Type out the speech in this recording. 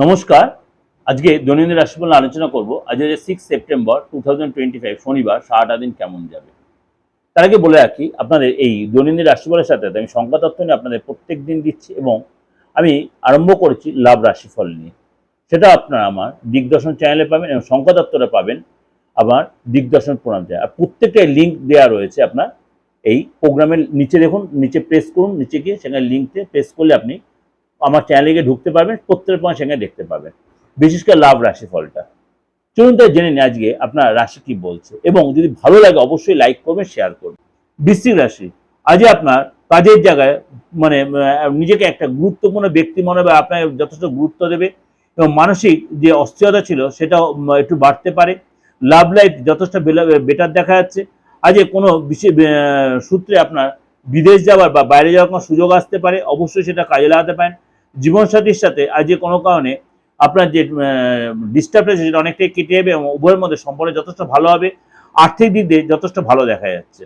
নমস্কার। আজকে দৈনন্দিন রাশিফল নিয়ে আলোচনা করব। আজ হচ্ছে 6 সেপ্টেম্বর 2025 শনিবার। সারাটা দিন কেমন যাবে? তার আগে বলে রাখি, আপনাদের এই দৈনন্দিন রাশিফলের সাথে আমি সংখ্যাতত্ত্ব নিয়ে আপনাদের প্রত্যেক দিন দিচ্ছি এবং আমি আরম্ভ করেছি লাভ রাশিফল নিয়ে। সেটা আপনারা আমার দিগদর্শন চ্যানেলে পাবেন এবং সংখ্যাতত্ত্বটা পাবেন আমার দিগদর্শন প্রোগ্রাম চ্যানেল। আর প্রত্যেকটা লিঙ্ক দেওয়া রয়েছে আপনার এই প্রোগ্রামের নিচে। দেখুন, নিচে প্রেস করুন, নিচে গিয়ে সেখানে লিঙ্কতে প্রেস করলে আপনি আমার চ্যানেলে গিয়ে ঢুকতে পারবেন, প্রত্যেকের পয়েন্ট সেখানে দেখতে পাবেন, বিশেষ করে লাভ রাশিফলটা। চলুন তাই জেনে নিই আজকে আপনার রাশি কি বলছে, এবং যদি ভালো লাগে অবশ্যই লাইক করবেন, শেয়ার করবেন। বৃশ্চিক রাশি, আজকে আপনার কাজের জায়গায় মানে নিজেকে একটা গুরুত্বপূর্ণ ব্যক্তি মনে হবে, আপনাকে যথেষ্ট গুরুত্ব দেবে এবং মানসিক যে অস্থিরতা ছিল সেটাও একটু বাড়তে পারে। লাভ লাইফ যথেষ্ট বেটার দেখা যাচ্ছে। আজকে কোনো বিশেষ সূত্রে আপনার বিদেশ যাওয়ার বা বাইরে যাওয়ার কোনো সুযোগ আসতে পারে, অবশ্যই সেটা কাজে লাগাতে পারেন। জীবনসাথীর সাথে আজকে কোনো কারণে আপনার যে ডিস্টার্ব আছে সেটা অনেকটাই কেটে যাবে এবং উভয়ের মধ্যে সম্পর্ক যথেষ্ট ভালো হবে। আর্থিক দিক দিয়ে যথেষ্ট ভালো দেখা যাচ্ছে।